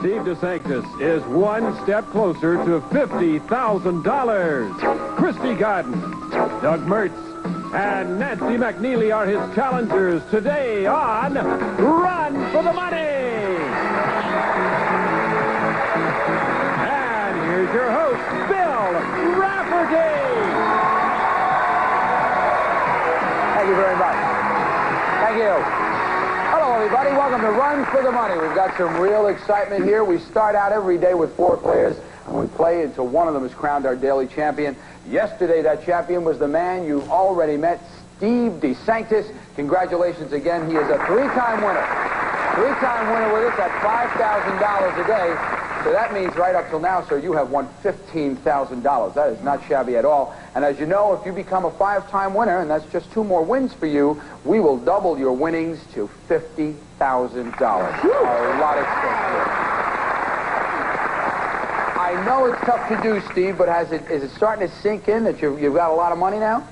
Steve DeSanctis is one step closer to $50,000. Christy Godden, Doug Mertz, and Nancy McNeely are his challengers today on Run for the Money. And here's your host, Bill Rafferty. Thank you very much. Thank you. Hello, everybody. Welcome to Run for the Money. We've got some real excitement here. We start out every day with 4 players, and we play until one of them is crowned our daily champion. Yesterday, that champion was the man you already met, Steve DeSanctis. Congratulations again. He is a 3-time winner. 3-time winner with us at $5,000 a day. So that means right up till now, sir, you have won $15,000. That is not shabby at all. And as you know, if you become a 5-time winner, and that's just 2 more wins for you, we will double your winnings to $50,000. A lot of stuff here. I know it's tough to do, Steve, but is it starting to sink in that you've got a lot of money now?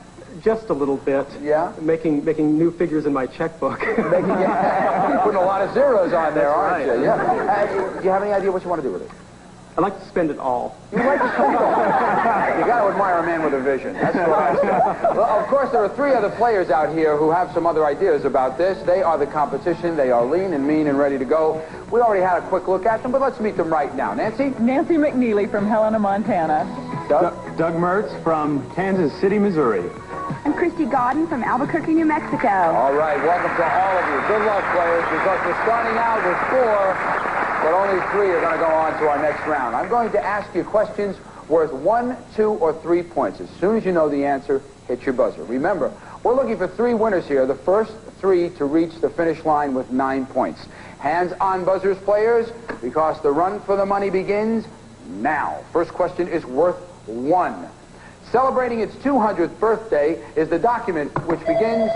Just a little bit. Yeah? Making new figures in my checkbook. You're putting a lot of zeros on there, aren't you? Yeah. Do you have any idea what you want to do with it? I'd like to spend it all. You like to spend it all? You got to admire a man with a vision. That's what I say. Well, of course, there are 3 other players out here who have some other ideas about this. They are the competition. They are lean and mean and ready to go. We already had a quick look at them, but let's meet them right now. Nancy? Nancy McNeely from Helena, Montana. Doug? Doug Mertz from Kansas City, Missouri. I'm Christy Godden from Albuquerque, New Mexico. All right, welcome to all of you. Good luck, players, because we're starting out with 4, but only 3 are going to go on to our next round. I'm going to ask you questions worth 1, 2, or 3 points. As soon as you know the answer, hit your buzzer. Remember, we're looking for 3 winners here. The first 3 to reach the finish line with 9 points. Hands on buzzers, players, because the run for the money begins now. First question is worth 1. Celebrating its 200th birthday is the document which begins,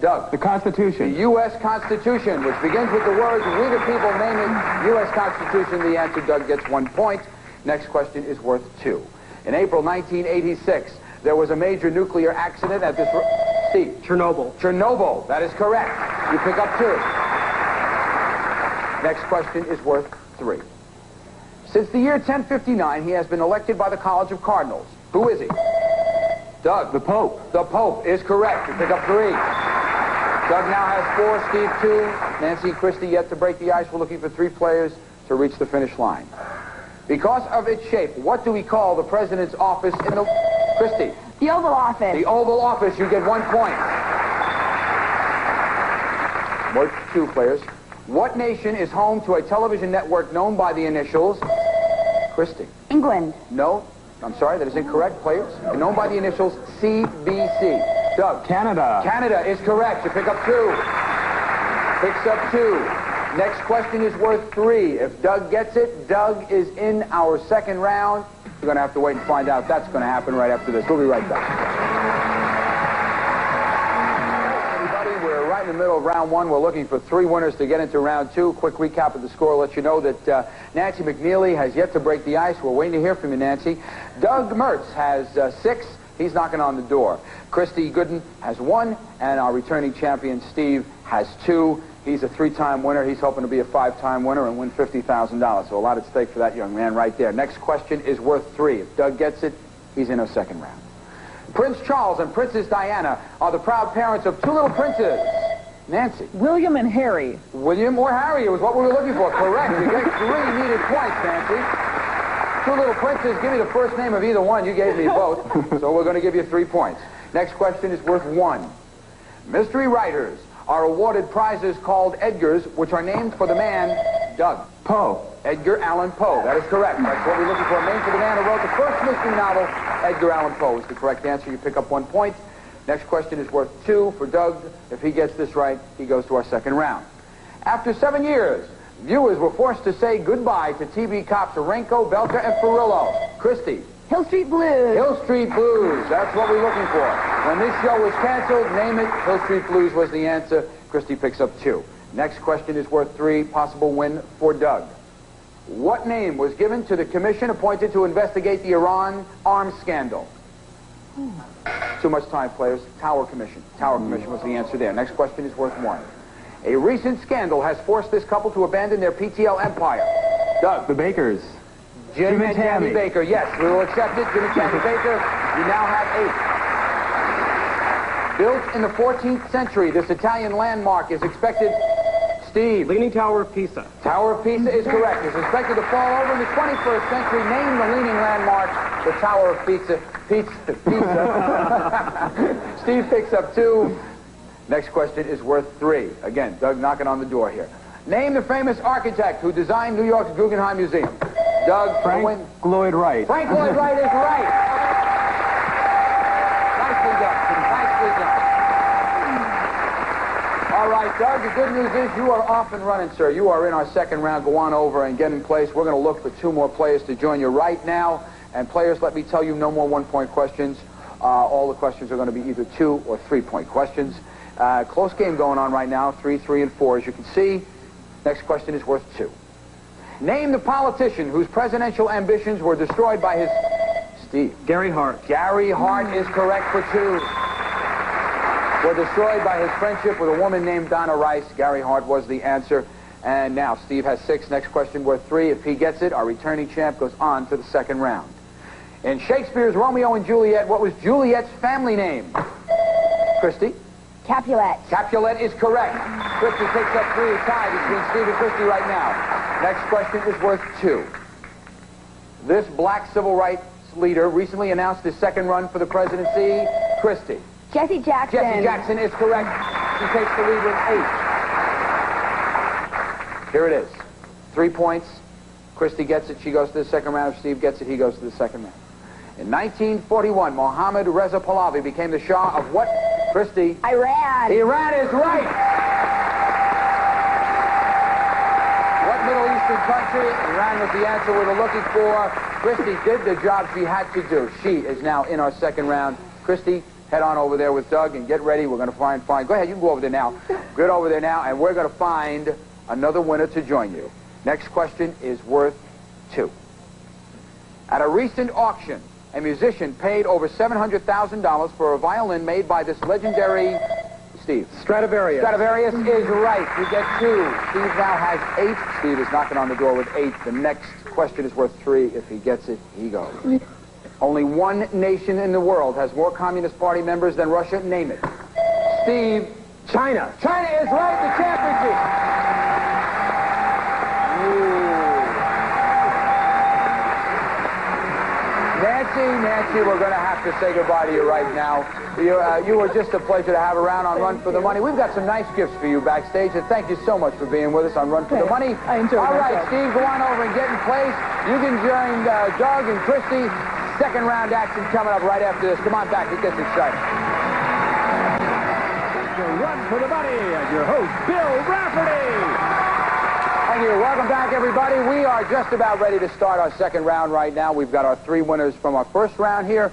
Doug. The Constitution. The U.S. Constitution, which begins with the words, "We the people name it, U.S. Constitution." The answer, Doug, gets 1 point. Next question is worth 2. In April 1986, there was a major nuclear accident at this... Steve. Chernobyl. Chernobyl. That is correct. You pick up 2. Next question is worth 3. Since the year 1059, he has been elected by the College of Cardinals. Who is he? Doug. The Pope. The Pope is correct. You pick up 3. Doug now has 4, Steve 2. Nancy and Christy yet to break the ice. We're looking for 3 players to reach the finish line. Because of its shape, what do we call the president's office in the... Christy. The Oval Office. The Oval Office. You get 1 point. More 2 players. What nation is home to a television network known by the initials... Christy. England. No. I'm sorry, that is incorrect, players. Known by the initials CBC. Doug. Canada. Canada is correct. You pick up 2. Picks up 2. Next question is worth 3. If Doug gets it, Doug is in our second round. We're going to have to wait and find out. That's going to happen right after this. We'll be right back. Everybody, we're right in the middle of round 1. We're looking for 3 winners to get into round 2. Quick recap of the score. Let you know that Nancy McNeely has yet to break the ice. We're waiting to hear from you, Nancy. Doug Mertz has 6. He's knocking on the door. Christy Godden has 1, and our returning champion, Steve, has 2. He's a 3-time winner. He's hoping to be a 5-time winner and win $50,000. So a lot at stake for that young man right there. Next question is worth 3. If Doug gets it, he's in our second round. Prince Charles and Princess Diana are the proud parents of 2 little princes. Nancy. William and Harry. William or Harry, it was what we were looking for. Correct. You get 3 needed points, Nancy. 2 little princes. Give me the first name of either one. You gave me both. So we're going to give you 3 points. Next question is worth 1. Mystery writers are awarded prizes called Edgars, which are named for the man, Doug. Poe. Edgar Allan Poe. That is correct. That's what we're looking for. A name for the man who wrote the first mystery novel. Edgar Allan Poe is the correct answer. You pick up 1 point. Next question is worth 2 for Doug. If he gets this right, he goes to our second round. After 7 years, viewers were forced to say goodbye to TV cops Renko, Belka, and Perillo. Christy. Hill Street Blues. Hill Street Blues. That's what we're looking for. When this show was canceled, name it. Hill Street Blues was the answer. Christy picks up 2. Next question is worth 3. Possible win for Doug. What name was given to the commission appointed to investigate the Iran arms scandal? Too much time, players. Tower Commission. Tower Commission was the answer there. Next question is worth 1. A recent scandal has forced this couple to abandon their PTL empire. Doug. The Bakers. Jim Jim and and Tammy Tammy. Baker. Yes, we will accept it. Jim and Tammy Baker. You now have 8. Built in the 14th century, this Italian landmark is expected... Steve. Leaning Tower of Pisa. Tower of Pisa is correct. It's expected to fall over in the 21st century. Name the leaning landmark, the Tower of Pisa. Pizza. Steve picks up 2. Next question is worth 3. Again, Doug knocking on the door here. Name the famous architect who designed New York's Guggenheim Museum. Doug, Frank Lloyd Wright. Frank Lloyd Wright is right. Nicely done. Nicely done. All right, Doug, the good news is you are off and running, sir. You are in our second round. Go on over and get in place. We're going to look for 2 more players to join you right now. And players, let me tell you, no more 1-point questions. All the questions are going to be either 2 or 3-point questions. Close game going on right now, 3, 3, and 4. As you can see, next question is worth 2. Name the politician whose presidential ambitions were destroyed by his... Steve. Gary Hart. Gary Hart is correct for 2. Were destroyed by his friendship with a woman named Donna Rice. Gary Hart was the answer. And now Steve has 6. Next question worth 3. If he gets it, our returning champ goes on to the second round. In Shakespeare's Romeo and Juliet, what was Juliet's family name? Christy? Capulet. Capulet is correct. Christy picks up 3, a tie between Steve and Christy right now. Next question is worth 2. This black civil rights leader recently announced his second run for the presidency. Christy. Jesse Jackson. Jesse Jackson is correct. She takes the lead with 8. Here it is. 3 points. Christy gets it. She goes to the second round. If Steve gets it, he goes to the second round. In 1941, Mohammad Reza Pahlavi became the Shah of what? Christy? Iran. Iran is right. What Middle Eastern country? Iran was the answer we were looking for. Christy did the job she had to do. She is now in our second round. Christy, head on over there with Doug and get ready. We're going to find... Go ahead, you can go over there now. Get over there now, and we're going to find another winner to join you. Next question is worth 2. At a recent auction, a musician paid over $700,000 for a violin made by this legendary... Steve. Stradivarius. Stradivarius is right. You get 2. Steve now has 8. Steve is knocking on the door with 8. The next question is worth 3. If he gets it, he goes. Only one nation in the world has more Communist Party members than Russia. Name it. Steve. China. China is right. The championship. Nancy, we're going to have to say goodbye to you right now. You were just a pleasure to have around on Run for the Money. We've got some nice gifts for you backstage, and thank you so much for being with us on Run for the Money. I enjoyed All right, myself. Steve, go on over and get in place. You can join Doug and Christy. Second round action coming up right after this. Come on back. It gets exciting. Run for the Money and your host, Bill Rafferty. Thank you. Welcome back, everybody. We are just about ready to start our second round right now. We've got our 3 winners from our first round here.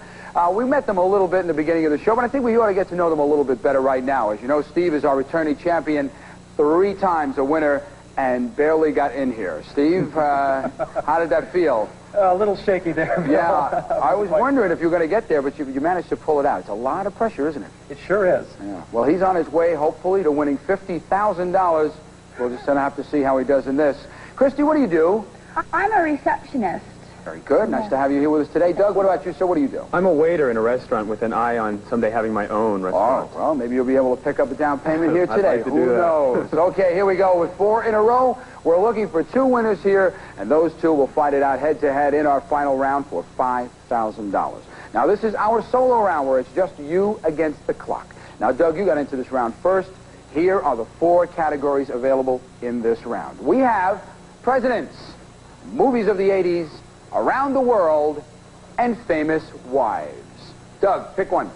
We met them a little bit in the beginning of the show, but I think we ought to get to know them a little bit better right now. As you know, Steve is our returning champion, 3 times a winner, and barely got in here. Steve, how did that feel? A little shaky there, Bill. Yeah, I was wondering if you were going to get there, but you managed to pull it out. It's a lot of pressure, isn't it? It sure is. Yeah. Well, he's on his way, hopefully, to winning $50,000. We'll just have to see how he does in this. Christy, what do you do? I'm a receptionist. Very good. Nice to have you here with us today. Doug, what about you, sir? What do you do? I'm a waiter in a restaurant with an eye on someday having my own restaurant. Oh, well, maybe you'll be able to pick up a down payment here I'd today. like to Who do that. knows? Okay, here we go with 4 in a row. We're looking for 2 winners here, and those 2 will fight it out head-to-head in our final round for $5,000. Now, this is our solo round where it's just you against the clock. Now, Doug, you got into this round first. Here are the 4 categories available in this round. We have presidents, movies of the 80s, around the world, and famous wives. Doug, pick one.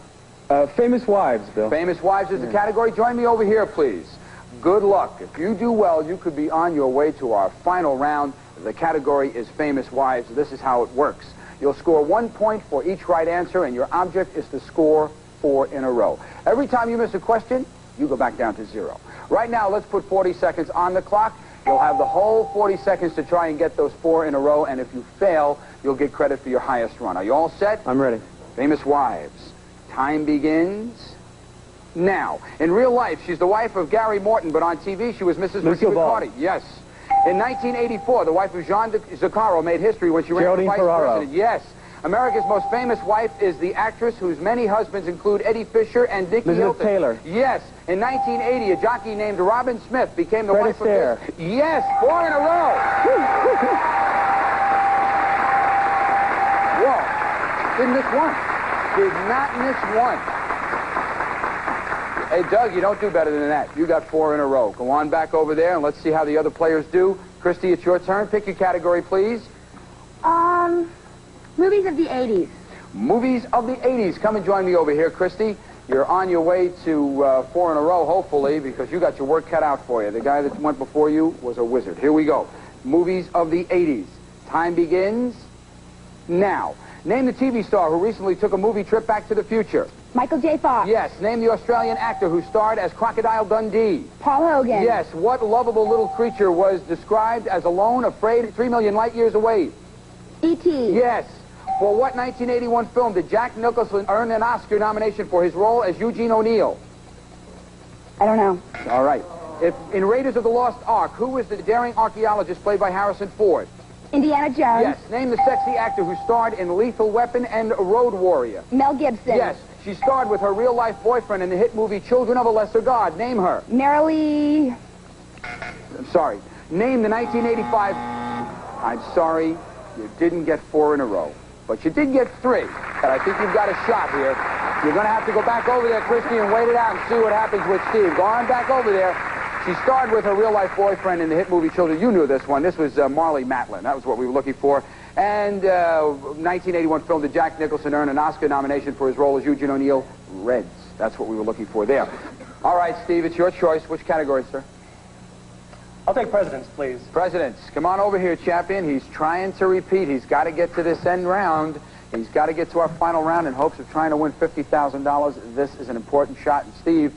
Famous wives, Bill. Famous wives is the category. Join me over here, please. Good luck. If you do well, you could be on your way to our final round. The category is famous wives. This is how it works. You'll score 1 point for each right answer, and your object is to score 4 in a row. Every time you miss a question, you go back down to 0. Right now, let's put 40 seconds on the clock. You'll have the whole 40 seconds to try and get those 4 in a row, and if you fail, you'll get credit for your highest run. Are you all set? I'm ready. Famous wives. Time begins now. In real life, she's the wife of Gary Morton, but on TV, she was Mrs. Lucille Ricky Ball. McCarty. Yes. In 1984, the wife of Jean Zuccaro made history when she ran for Geraldine vice Ferraro. president. Yes. America's most famous wife is the actress whose many husbands include Eddie Fisher and Dickie Elizabeth Hilton. Taylor. Yes. In 1980, a jockey named Robin Smith became the Fred wife Astaire. of... Yes, 4 in a row. Whoa. Didn't miss one. Did not miss one. Hey, Doug, you don't do better than that. You got 4 in a row. Go on back over there, and let's see how the other players do. Christy, it's your turn. Pick your category, please. Movies of the 80s. Movies of the 80s. Come and join me over here, Christy. You're on your way to 4 in a row, hopefully, because you got your work cut out for you. The guy that went before you was a wizard. Here we go. Movies of the 80s. Time begins now. Name the TV star who recently took a movie trip back to the future. Michael J. Fox. Yes. Name the Australian actor who starred as Crocodile Dundee. Paul Hogan. Yes. What lovable little creature was described as alone, afraid, 3 million light years away? E.T. Yes. For what 1981 film did Jack Nicholson earn an Oscar nomination for his role as Eugene O'Neill? I don't know. All right. In Raiders of the Lost Ark, who was the daring archaeologist played by Harrison Ford? Indiana Jones. Yes. Name the sexy actor who starred in Lethal Weapon and Road Warrior. Mel Gibson. Yes. She starred with her real-life boyfriend in the hit movie Children of a Lesser God. Name her. Marilee. I'm sorry. Name the 1985... I'm sorry, you didn't get 4 in a row. But you did get 3. And I think you've got a shot here. You're going to have to go back over there, Christy, and wait it out and see what happens with Steve. Go on back over there. She starred with her real-life boyfriend in the hit movie Children. You knew this one. This was Marley Matlin. That was what we were looking for. And 1981 film did Jack Nicholson earn an Oscar nomination for his role as Eugene O'Neill? Reds. That's what we were looking for there. All right, Steve, it's your choice. Which category, sir? I'll take presidents, please. Presidents. Come on over here, champion. He's trying to repeat. He's got to get to this end round. He's got to get to our final round in hopes of trying to win $50,000. This is an important shot. And, Steve,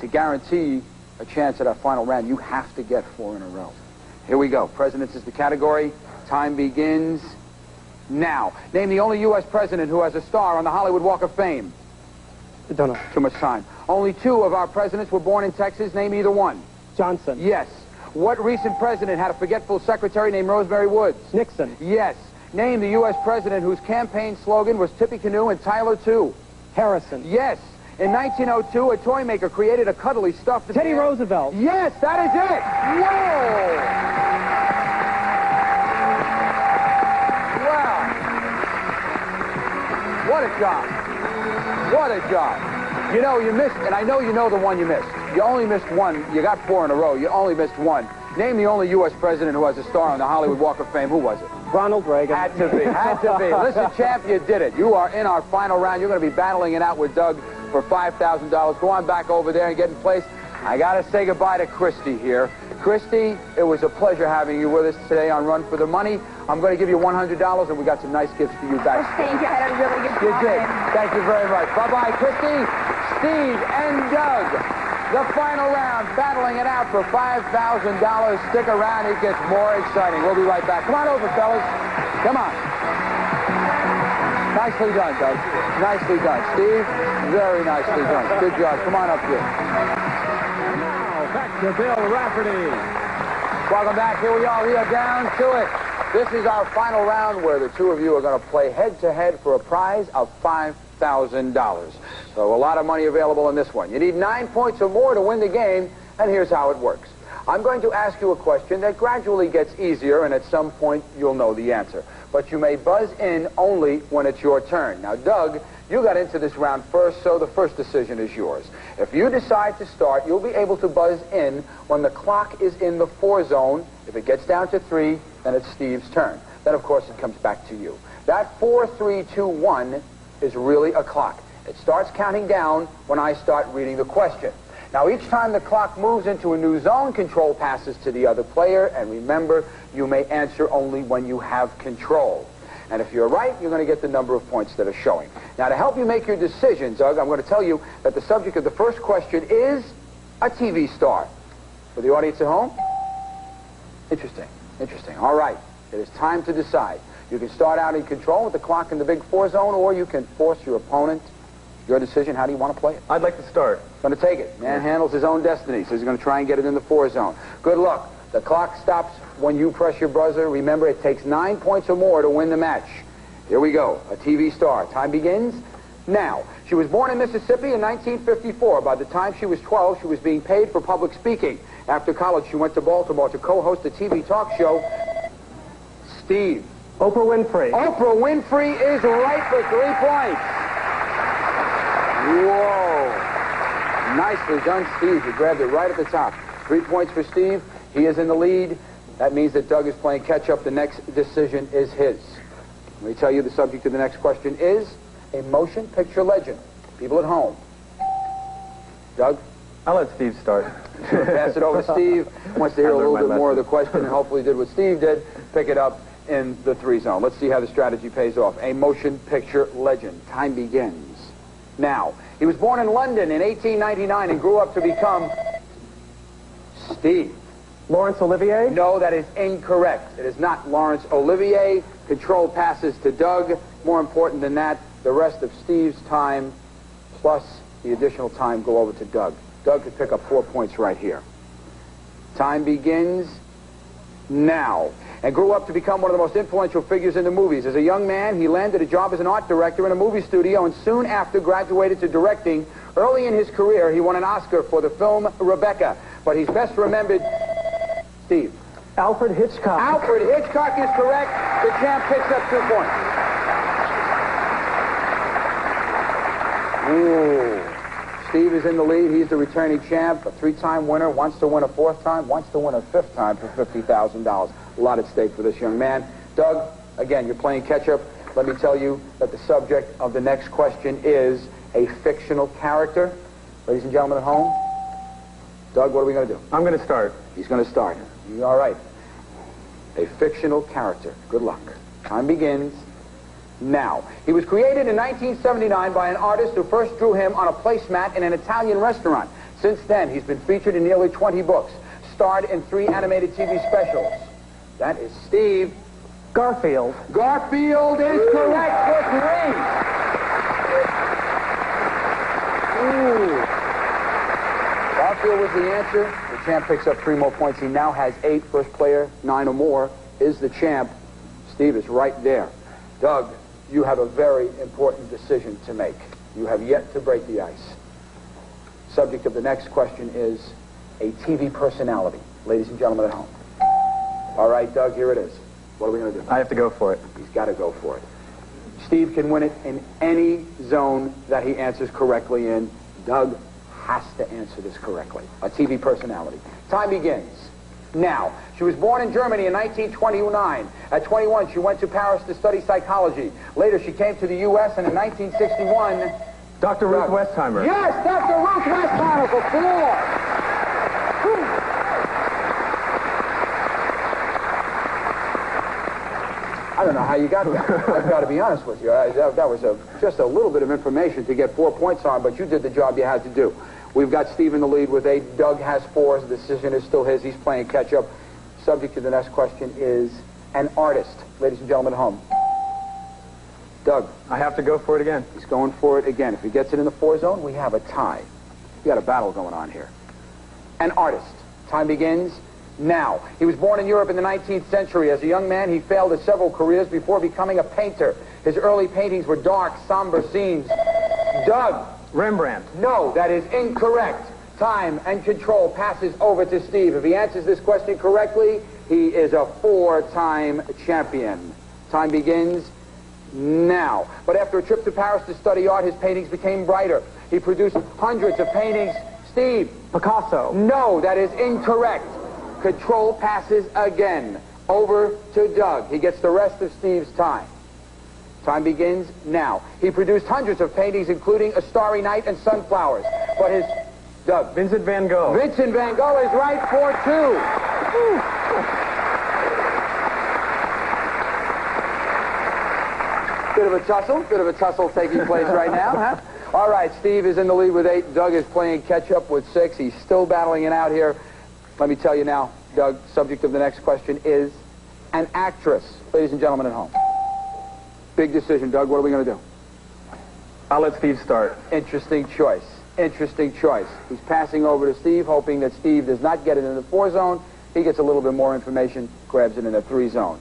to guarantee a chance at our final round, you have to get 4 in a row. Here we go. Presidents is the category. Time begins now. Name the only U.S. president who has a star on the Hollywood Walk of Fame. I don't know. Too much time. Only 2 of our presidents were born in Texas. Name either one. Johnson. Yes. What recent president had a forgetful secretary named Rosemary Woods? Nixon. Yes. Name the U.S. president whose campaign slogan was Tippecanoe and Tyler too. Harrison. Yes. In 1902, a toy maker created a cuddly stuffed Teddy bear. Roosevelt. Yes, that is it. Whoa! Wow. What a job. What a job. You know, you missed, and I know you know the one you missed. You only missed one. You got 4 in a row. You only missed one. Name the only U.S. president who has a star on the Hollywood Walk of Fame. Who was it? Ronald Reagan. Had to be. Had to be. Listen, champ, you did it. You are in our final round. You're going to be battling it out with Doug for $5,000. Go on back over there and get in place. I got to say goodbye to Christy here. Christy, it was a pleasure having you with us today on Run for the Money. I'm going to give you $100, and we got some nice gifts for you back. Thank you. I had a really good You time. did. Thank you very much. Bye-bye, Christy, Steve, and Doug. The final round, battling it out for $5,000. Stick around. It gets more exciting. We'll be right back. Come on over, fellas. Come on. Nicely done, Doug. Nicely done. Steve, very nicely done. Good job. Come on up here. Now, back to Bill Rafferty. Welcome back. Here we are. We are down to it. This is our final round where the 2 of you are going to play head-to-head for a prize of $5,000. So a lot of money available in this one. You need 9 points or more to win the game, and here's how it works. I'm going to ask you a question that gradually gets easier, and at some point you'll know the answer. But you may buzz in only when it's your turn. Now, Doug, you got into this round first, so the first decision is yours. If you decide to start, you'll be able to buzz in when the clock is in the 4 zone. If it gets down to 3, then it's Steve's turn. Then, of course, it comes back to you. That 4, 3, 2, 1 is really a clock. It starts counting down when I start reading the question. Now, each time the clock moves into a new zone, control passes to the other player. And remember, you may answer only when you have control. And if you're right, you're going to get the number of points that are showing. Now, to help you make your decisions, Doug, I'm going to tell you that the subject of the first question is a TV star. For the audience at home? Interesting. Interesting. All right. It is time to decide. You can start out in control with the clock in the big 4 zone, or you can force your opponent. Your decision. How do you want to play it? I'd like to start. Going to take it. Man handles his own destiny, so he's going to try and get it in the 4 zone. Good luck. The clock stops when you press your buzzer. Remember, it takes 9 points or more to win the match. Here we go. A TV star. Time begins now. She was born in Mississippi in 1954. By the time she was 12, she was being paid for public speaking. After college, she went to Baltimore to co-host a TV talk show. Steve. Oprah Winfrey. Oprah Winfrey is right for 3 points. Whoa. Nicely done, Steve. You grabbed it right at the top. 3 points for Steve. He is in the lead. That means that Doug is playing catch-up. The next decision is his. Let me tell you the subject of the next question is a motion picture legend. People at home. Doug? I'll let Steve start. Pass it over to Steve. Wants to hear a I learned little bit my more of the lesson. question and hopefully did what Steve did. Pick it up in the 3 zone. Let's see how the strategy pays off. A motion picture legend. Time begins now. He was born in London in 1899 and grew up to become Steve. Laurence Olivier. No, that is incorrect. It is not Laurence Olivier. Control passes to Doug. More important than that, the rest of Steve's time plus the additional time go over to Doug. Doug could pick up 4 points right here. Time begins now. And grew up to become one of the most influential figures in the movies. As a young man, he landed a job as an art director in a movie studio and soon after graduated to directing. Early in his career, he won an Oscar for the film Rebecca. But he's best remembered... Steve. Alfred Hitchcock. Alfred Hitchcock is correct. The champ picks up 2 points. Ooh. Steve is in the lead. He's the returning champ, a 3-time winner, wants to win a 4th time, wants to win a 5th time for $50,000. A lot at stake for this young man. Doug, again, you're playing catch-up. Let me tell you that the subject of the next question is a fictional character. Ladies and gentlemen at home, Doug, what are we going to do? I'm going to start. He's going to start. You all right? A fictional character. Good luck. Time begins now. He was created in 1979 by an artist who first drew him on a placemat in an Italian restaurant. Since then, he's been featured in nearly 20 books, starred in 3 animated TV specials. That is Steve. Garfield. Garfield is correct for 3. Ooh. Garfield was the answer. The champ picks up 3 more points. He now has 8. First player, 9 or more, is the champ. Steve is right there. Doug, you have a very important decision to make. You have yet to break the ice. Subject of the next question is a TV personality. Ladies and gentlemen at home. All right, Doug, here it is. What are we going to do? I have to go for it. He's got to go for it. Steve can win it in any zone that he answers correctly in. Doug has to answer this correctly. A TV personality. Time begins now. She was born in Germany in 1929. At 21, she went to Paris to study psychology. Later, she came to the U.S. and in 1961... Dr. Ruth Westheimer. Yes, Dr. Ruth Westheimer for 4. I don't know how you got that. I've got to be honest with you. That was just a little bit of information to get 4 points on, but you did the job you had to do. We've got Steve in the lead with 8. Doug has 4. The decision is still his. He's playing catch-up. Subject to the next question is an artist. Ladies and gentlemen at home. Doug. I have to go for it again. He's going for it again. If he gets it in the 4 zone, we have a tie. We got a battle going on here. An artist. Time begins now. He was born in Europe in the 19th century. As a young man, he failed at several careers before becoming a painter. His early paintings were dark, somber scenes. Doug. Rembrandt. No, that is incorrect. Time and control passes over to Steve. If he answers this question correctly, he is a 4-time champion. Time begins now. But after a trip to Paris to study art, his paintings became brighter. He produced hundreds of paintings. Steve. Picasso. No, that is incorrect. Control passes again over to Doug. He gets the rest of Steve's time. Time begins now. He produced hundreds of paintings, including A Starry Night and Sunflowers. But his... Doug. Vincent van Gogh. Vincent van Gogh is right for 2. Bit of a tussle taking place right now, huh? All right, Steve is in the lead with 8. Doug is playing catch-up with 6. He's still battling it out here. Let me tell you now, Doug, subject of the next question is an actress. Ladies and gentlemen at home. Big decision, Doug. What are we going to do? I'll let Steve start. Interesting choice. Interesting choice. He's passing over to Steve, hoping that Steve does not get it in the 4 zone. He gets a little bit more information, grabs it in a 3 zone.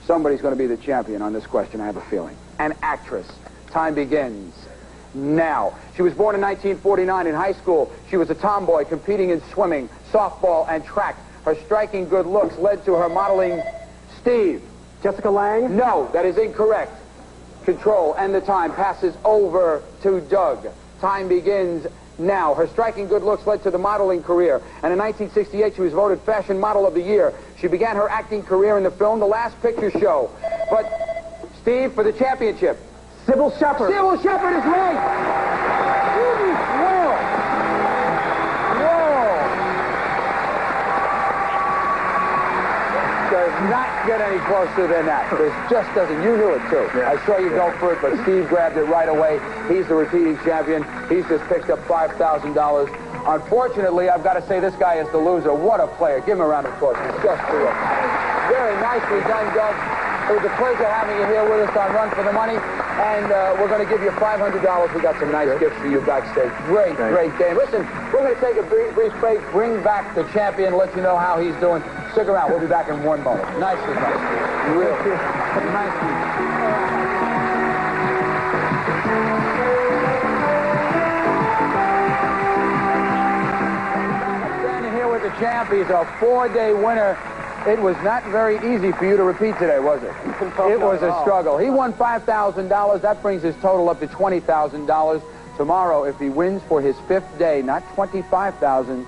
Somebody's going to be the champion on this question, I have a feeling. An actress. Time begins now. She was born in 1949. In high school, she was a tomboy competing in swimming, softball, and track. Her striking good looks led to her modeling. Steve. Jessica Lange? No, that is incorrect. Control, and the time passes over to Doug. Time begins now. Her striking good looks led to the modeling career, and in 1968 she was voted Fashion Model of the Year. She began her acting career in the film The Last Picture Show. But, Steve, for the championship. Sybil Shepherd. Sybil Shepherd is right! Whoa! Whoa! Does not get any closer than that. This just doesn't. You knew it, too. Yeah. I saw you go for it, but Steve grabbed it right away. He's the repeating champion. He's just picked up $5,000. Unfortunately, I've got to say this guy is the loser. What a player. Give him a round of applause. He's just terrific. Very nicely done, Doug. It was a pleasure having you here with us on Run for the Money. And we're going to give you $500. We got some nice gifts for you backstage. Great game. Listen, we're going to take a brief break, bring back the champion, let you know how he's doing. Stick around. We'll be back in 1 moment. Nicely done. Really. Nicely Standing here with the champ. He's a 4-day winner. It was not very easy for you to repeat today, was it? It was a struggle. He won $5,000. That brings his total up to $20,000. Tomorrow, if he wins for his 5th day, not $25,000,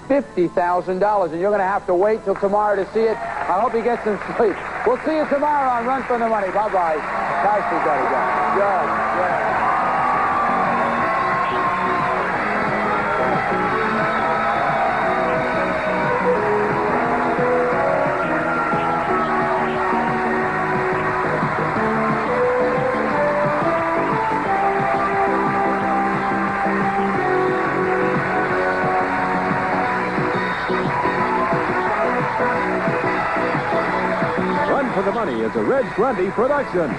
$50,000. And you're going to have to wait till tomorrow to see it. I hope he gets some sleep. We'll see you tomorrow on Run for the Money. Bye-bye. Nicely done again. Good. Run for the Money is a Red Grundy production.